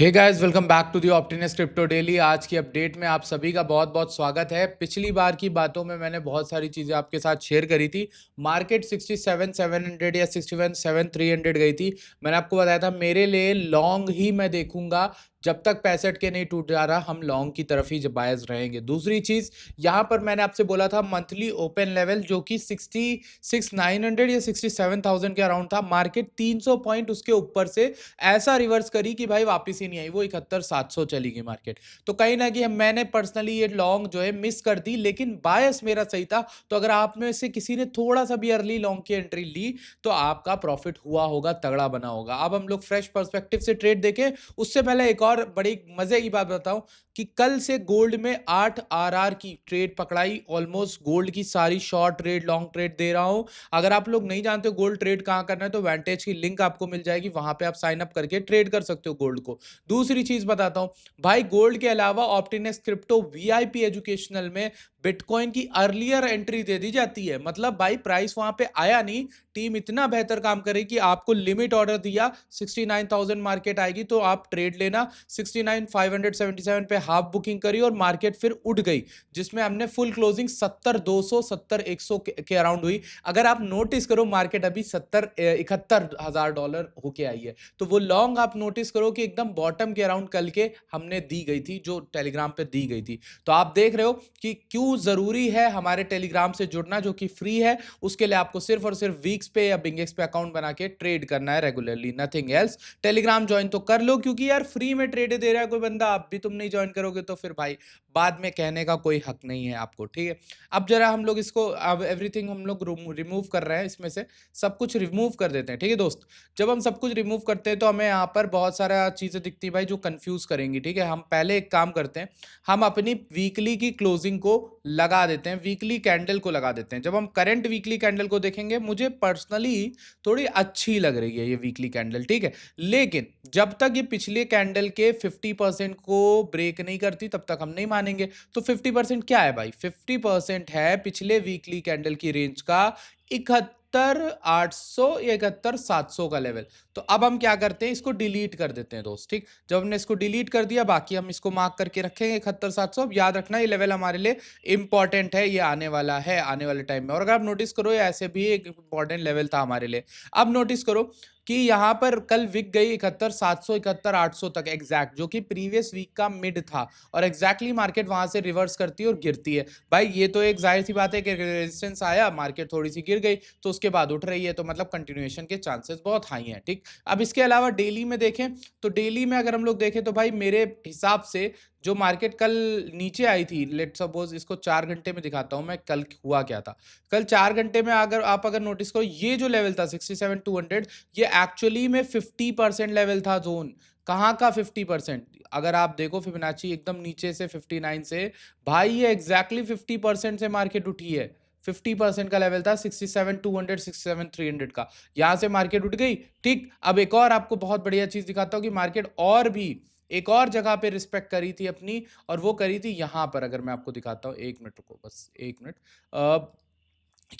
Hey guys, welcome back to the Optinus crypto daily. आज की update में आप सभी का बहुत बहुत स्वागत है। पिछली बार की बातों में मैंने बहुत सारी चीज़ें आपके साथ शेयर करी थी। मार्केट 67,700 या 61,700 गई थी। मैंने आपको बताया था मेरे लिए लॉन्ग ही मैं देखूंगा, जब तक 65 के नहीं टूट जा रहा हम लॉन्ग की तरफ ही बायस रहेंगे। दूसरी चीज़, यहाँ पर मैंने आपसे बोला था मंथली ओपन लेवल जो कि 66,900 या 67,000 के अराउंड था। मार्केट 300 पॉइंट उसके ऊपर से ऐसा रिवर्स करी कि भाई वापस ही नहीं आई, वो 71,700 चली गई मार्केट। तो कहीं ना कहीं मैंने पर्सनली ये लॉन्ग जो है मिस कर दी, लेकिन बायस मेरा सही था। तो अगर आप में से किसी ने थोड़ा सा भी अर्ली लॉन्ग की एंट्री ली तो आपका प्रॉफिट हुआ होगा, तगड़ा बना होगा। अब हम लोग फ्रेश पर्सपेक्टिव से ट्रेड देखें, उससे पहले एक और बड़ी मजे की बात बताऊं कि कल से गोल्ड में 8 आरआर की ट्रेड पकड़ाई। ऑलमोस्ट गोल्ड की सारी शॉर्ट ट्रेड लॉन्ग ट्रेड दे रहा हूं। अगर आप लोग नहीं जानते गोल्ड ट्रेड कहां करना है तो वेंटेज की लिंक आपको मिल जाएगी, वहां पे आप साइन अप करके ट्रेड कर सकते हो गोल्ड को। दूसरी चीज बताता हूं भाई, गोल्ड के अलावा ऑप्टिनस क्रिप्टो वीआईपी एजुकेशनल में बिटकॉइन की अर्लियर एंट्री दे दी जाती है। मतलब भाई प्राइस वहां पे आया नहीं, टीम इतना बेहतर काम करे कि आपको लिमिट ऑर्डर दिया 69,000 मार्केट आएगी तो आप ट्रेड लेना। 69,577 पे हाफ बुकिंग करी और मार्केट फिर उठ गई, जिसमें हमने फुल क्लोजिंग 70,200 70,100 के अराउंड हुई। अगर आप नोटिस करो मार्केट अभी 71,000 डॉलर होके आई है। तो वो लॉन्ग आप नोटिस करो कि एकदम बॉटम के अराउंड कल के हमने दी गई थी, जो टेलीग्राम पे दी गई थी। तो आप देख रहे हो कि क्यों जरूरी है हमारे टेलीग्राम से जुड़ना, जो कि फ्री है। उसके लिए आपको सिर्फ और सिर्फ वीक्स पे या बिंगेक्स पे अकाउंट बना के ट्रेड करना है regularly, nothing else. Telegram join तो कर लो, क्योंकि यार फ्री में ट्रेड दे रहा है कोई बंदा, आप भी तुम नहीं ज्वाइन करोगे तो फिर भाई बाद में कहने का कोई हक नहीं है आपको, ठीक है। अब जरा हम लोग इसको, अब एवरीथिंग हम लोग रिमूव कर रहे हैं, इसमें से सब कुछ रिमूव कर देते हैं, ठीक है दोस्त। जब हम सब कुछ रिमूव करते हैं तो हमें यहाँ पर बहुत सारा चीजें दिखती है भाई जो कंफ्यूज करेंगी, ठीक है। हम पहले एक काम करते हैं, हम अपनी वीकली की क्लोजिंग को लगा देते हैं, वीकली कैंडल को लगा देते हैं। जब हम करंट वीकली कैंडल को देखेंगे, मुझे पर्सनली थोड़ी अच्छी लग रही है ये वीकली कैंडल, ठीक है। लेकिन जब तक ये पिछले कैंडल के 50% को ब्रेक नहीं करती तब तक हम नहीं मानेंगे। तो 50% क्या है भाई? 50% है पिछले वीकली कैंडल की रेंज का 71,800 या 71,700 का लेवल। तो अब हम क्या करते हैं, इसको डिलीट कर देते हैं दोस्त, ठीक। जब हमने इसको डिलीट कर दिया, बाकी हम इसको मार्क करके रखेंगे 71,700। अब याद रखना ये लेवल हमारे लिए इंपॉर्टेंट है, ये आने वाला है आने वाले टाइम में। और अगर आप नोटिस करो, ये ऐसे भी एक इंपॉर्टेंट लेवल था हमारे लिए। अब नोटिस करो कि यहां पर कल विक गई 71,700 71,800 तक एग्जैक्ट, जो कि प्रीवियस वीक का मिड था। और एग्जैक्टली मार्केट वहां से रिवर्स करती है और गिरती है। भाई ये तो एक जाहिर सी बात है कि रेजिस्टेंस आया, मार्केट थोड़ी सी गिर गई तो उसके बाद उठ रही है, तो मतलब कंटिन्यूएशन के चांसेस बहुत हाई हैं, ठीक। अब इसके अलावा डेली में देखें तो डेली में अगर हम लोग देखें तो भाई मेरे हिसाब से जो मार्केट कल नीचे आई थी, लेट सपोज इसको 4 घंटे में दिखाता हूं मैं कल हुआ क्या था। कल 4 घंटे में अगर नोटिस करो, ये जो लेवल था 67,200, ये एक्चुअली में 50% लेवल था जोन। कहाँ का 50%? अगर आप देखो फिबोनाची एकदम नीचे से 59 से, भाई ये एग्जैक्टली 50% से मार्केट उठी है। 50% का लेवल था 67,200 67,300 का, यहां से मार्केट उठ गई, ठीक। अब एक और आपको बहुत बढ़िया चीज दिखाता हूं कि मार्केट और भी एक और जगह पे रिस्पेक्ट करी थी अपनी, और वो करी थी यहां पर। अगर मैं आपको दिखाता हूं, एक मिनट रुको, बस एक मिनट।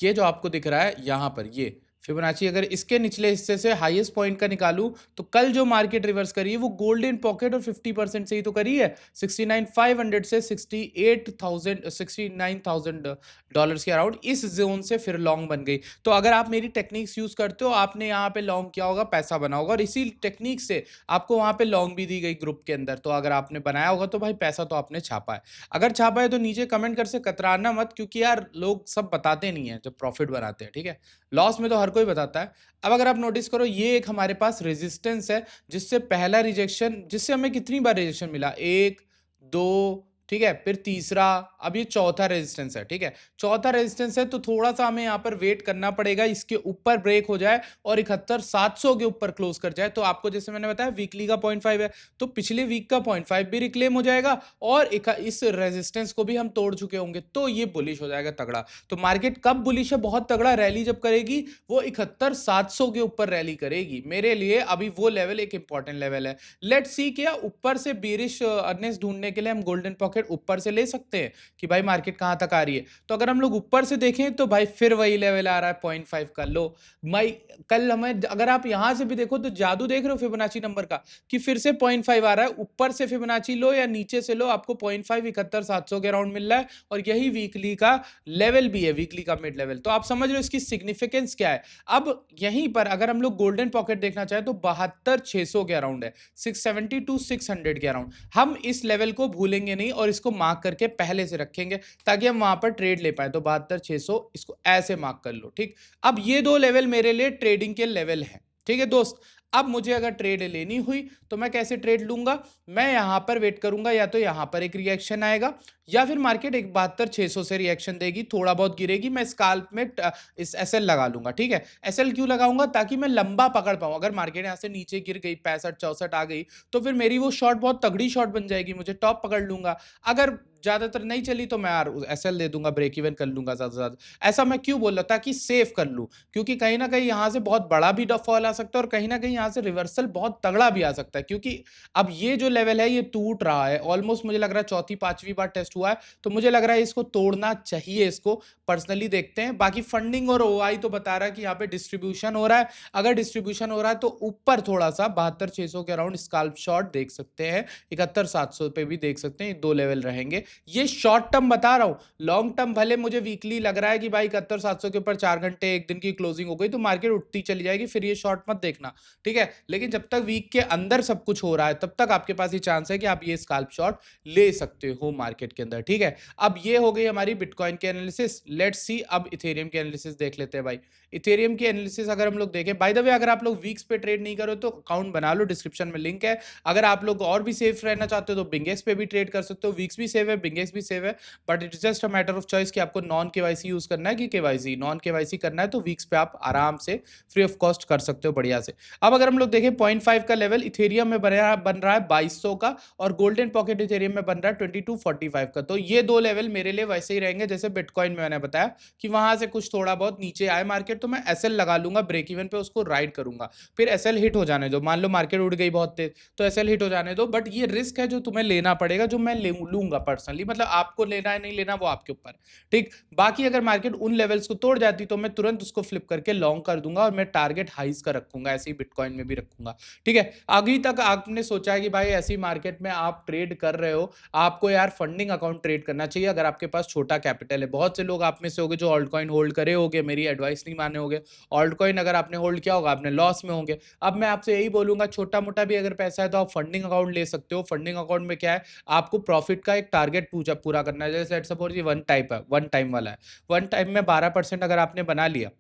ये जो आपको दिख रहा है यहां पर, ये फिबोनाची अगर इसके निचले हिस्से से हाईएस्ट पॉइंट का निकालूं तो कल जो मार्केट रिवर्स करी है वो गोल्डन पॉकेट और 50% से ही तो करी है। 69,500 से 69,000 डॉलर्स के अराउंड इस जोन से फिर लॉन्ग बन गई। तो अगर आप मेरी टेक्निक्स यूज करते हो, आपने यहाँ पे लॉन्ग किया होगा, पैसा बना होगा, और इसी टेक्निक से आपको वहां पे लॉन्ग भी दी गई ग्रुप के अंदर। तो अगर आपने बनाया होगा तो भाई पैसा तो आपने छापा है। अगर छापा है तो नीचे कमेंट कर से कतराना मत, क्योंकि यार लोग सब बताते नहीं है जब प्रॉफिट बनाते हैं, ठीक है। लॉस में तो हर कोई बताता है। अब अगर आप नोटिस करो, ये एक हमारे पास रेजिस्टेंस है, जिससे पहला रिजेक्शन, जिससे हमें कितनी बार रिजेक्शन मिला, एक, दो, ठीक है, फिर तीसरा, अब ये चौथा रेजिस्टेंस है, ठीक है। चौथा रेजिस्टेंस है तो थोड़ा सा हमें यहाँ पर वेट करना पड़ेगा, इसके ऊपर ब्रेक हो जाए और 71,700 के ऊपर क्लोज कर जाए। तो आपको जैसे मैंने बताया वीकली का 0.5 है, तो पिछले वीक का 0.5 भी रिक्लेम हो जाएगा और इस रेजिस्टेंस को भी हम तोड़ चुके होंगे, तो ये बुलिश हो जाएगा तगड़ा। तो मार्केट कब बुलिश है? बहुत तगड़ा रैली जब करेगी, वो 71,700 के ऊपर रैली करेगी। मेरे लिए अभी वो लेवल एक इंपॉर्टेंट लेवल है। लेट्स सी क्या ऊपर से बेरिश अर्नेस ढूंढने के लिए हम गोल्डन पॉकेट मार्केट ऊपर से ले सकते हैं कि भाई मार्केट कहाँ तक आ रही है। तो अगर हम लोग ऊपर से देखें तो भाई फिर वही लेवल आ रहा है 0.5 का लो। भाई कल हमें अगर आप यहाँ से भी देखो तो जादू देख रहे हो फिबोनाची नंबर का कि फिर से 0.5 आ रहा है, ऊपर से फिबोनाची लो या नीचे से लो आपको 0.5 71,700 के अराउंड मिल रहा है और यही वीकली का लेवल भी है, वीकली का मिड लेवल। तो आप समझ रहे हो इसकी सिग्निफिकेंस क्या है। अब यहीं पर अगर हम लोग गोल्डन पॉकेट देखना चाहें तो 72,600 के अराउंड है, 670 टू 600 के अराउंड। हम इस लेवल को भूलेंगे नहीं और इसको मार्क करके पहले से रखेंगे ताकि हम वहां पर ट्रेड ले पाए। तो 72,600 इसको ऐसे मार्क कर लो, ठीक। अब ये दो लेवल मेरे लिए ट्रेडिंग के लेवल हैं, ठीक है दोस्त। अब मुझे अगर ट्रेड लेनी हुई तो मैं कैसे ट्रेड लूंगा, मैं यहां पर वेट करूंगा, या तो यहां पर एक रिएक्शन आएगा या फिर मार्केट 72,600 से रिएक्शन देगी, थोड़ा बहुत गिरेगी, मैं स्काल्प में इस एसएल लगा लूंगा, ठीक है। एसएल क्यों लगाऊंगा, ताकि मैं लंबा पकड़ पाऊं। अगर मार्केट यहां से नीचे गिर गई 65-64 आ गई तो फिर मेरी वो शॉर्ट बहुत तगड़ी शॉर्ट बन जाएगी, मुझे टॉप पकड़ लूंगा। अगर ज्यादातर नहीं चली तो मैं यार एसएल दे दूंगा, ब्रेक इवन कर लूंगा ज्यादा से ज्यादा। ऐसा मैं क्यों बोल रहा, ताकि सेव कर लूं, क्योंकि कहीं ना कहीं यहां से बहुत बड़ा भी फॉल आ सकता है और कहीं ना कहीं यहां से रिवर्सल बहुत तगड़ा भी आ सकता है। क्योंकि अब ये जो लेवल है ये टूट रहा है ऑलमोस्ट, मुझे लग रहा है चौथी पांचवी बार टेस्ट हुआ है, तो मुझे लग रहा है इसको तोड़ना चाहिए। इसको पर्सनली देखते हैं। बाकी फंडिंग और ओआई तो बता रहा है कि यहाँ पे डिस्ट्रीब्यूशन हो रहा है। अगर डिस्ट्रीब्यूशन हो रहा है तो ऊपर थोड़ा सा 72,600 के अराउंड स्काल्प शॉट देख सकते हैं, 71,700 पे भी देख सकते हैं, दो लेवल रहेंगे। ये शॉर्ट टर्म बता रहा हूं, लॉन्ग टर्म भले मुझे वीकली लग रहा है कि भाई 71,700 के ऊपर 4 घंटे एक दिन की क्लोजिंग हो गई तो मार्केट उठती चली जाएगी, फिर ये शॉर्ट मत देखना, ठीक है। लेकिन जब तक वीक के अंदर सब कुछ हो रहा है तब तक आपके पास ये चांस है कि आप ये स्काल्प शॉट ले सकते हो मार्केट के अंदर, ठीक है। अब ये हो गई हमारी बिटकॉइन की एनालिसिस। लेट्स सी अब इथेरियम की एनालिसिस देख लेते हैं भाई। इथेरियम की एनालिसिस अगर हम लोग देखें, बाय द वे अगर आप लोग वीक्स पे ट्रेड नहीं करो तो अकाउंट बना लो, डिस्क्रिप्शन में लिंक है। अगर आप लोग और भी सेफ रहना चाहते हो तो बिंगेक्स पे भी ट्रेड कर सकते हो, वीक्स भी सेफ है, बिंगेक्स भी सेफ है, but it's just a matter of choice कि आपको नॉन केवाईसी यूज करना है कि केवाईसी। नॉन केवाईसी करना है तो वीक्स पे आप आराम से फ्री ऑफ कॉस्ट कर सकते हो बढ़िया से। अब अगर हम लोग देखें 0.5 का लेवल इथेरियम में बन रहा है 2200 का, और गोल्डन पॉकेट इथेरियम में बन रहा है 2245 का। तो ये दो लेवल मेरे लिए वैसे ही रहेंगे जैसे बिटकॉइन में मैंने बताया कि वहां से कुछ थोड़ा बहुत नीचे आए मार्केट तो मैं एसएल लगा लूंगा, ब्रेक इवन पे उसको राइड करूंगा, फिर एसएल हिट हो जाने दो। मान लो मार्केट उड़ गई बहुत तेज तो एसएल हिट हो जाने दो, बट ये रिस्क है जो तुम्हें लेना पड़ेगा, जो मैं लूंगा पर्सनली। मतलब आपको लेना है नहीं लेना वो आपके ऊपर, ठीक। बाकी अगर मार्केट उन लेवल्स को तोड़ जाती तो मैं तुरंत उसको फ्लिप करके लॉन्ग कर दूंगा और मैं टारगेट हाइस का रखूंगा, ऐसे ही बिटकॉइन में भी रखूंगा, ठीक है। अभी तक आपने सोचा है कि भाई ऐसी मार्केट में आप ट्रेड कर रहे हो, आपको यार फंडिंग अकाउंट ट्रेड करना चाहिए अगर आपके पास छोटा कैपिटल है। बहुत से लोग आप में से होंगे जो ऑल्ट कॉइन होल्ड करे होंगे, मेरी एडवाइस नहीं माने होंगे, ऑल्ट कॉइन अगर आपने होल्ड किया होगा आपने लॉस में होंगे। अब मैं आपसे यही बोलूंगा, छोटा मोटा भी अगर पैसा है तो आप फंडिंग अकाउंट ले सकते हो। फंडिंग अकाउंट में क्या है, आपको प्रॉफिट का एक टारगेट पूरा करना है। जैसे सपोज ये वन टाइप है, वन टाइम वाला है, वन टाइम में 12% अगर आपने बना लिया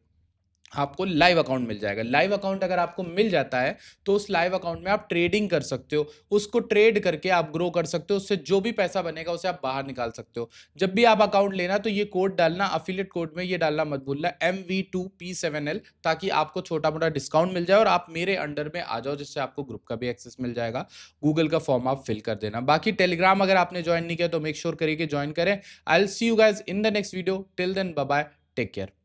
आपको लाइव अकाउंट मिल जाएगा। लाइव अकाउंट अगर आपको मिल जाता है तो उस लाइव अकाउंट में आप ट्रेडिंग कर सकते हो, उसको ट्रेड करके आप ग्रो कर सकते हो, उससे जो भी पैसा बनेगा उसे आप बाहर निकाल सकते हो। जब भी आप अकाउंट लेना तो ये कोड डालना, अफिलिएट कोड में ये डालना मत भूलना MV2P7L, ताकि आपको छोटा मोटा डिस्काउंट मिल जाए और आप मेरे अंडर में आ जाओ, जिससे आपको ग्रुप का भी एक्सेस मिल जाएगा। गूगल का फॉर्म आप फिल कर देना। बाकी टेलीग्राम अगर आपने ज्वाइन नहीं किया तो मेक श्योर करिए कि ज्वाइन करें। I will see you guys in the next video. Till then bye bye, take care.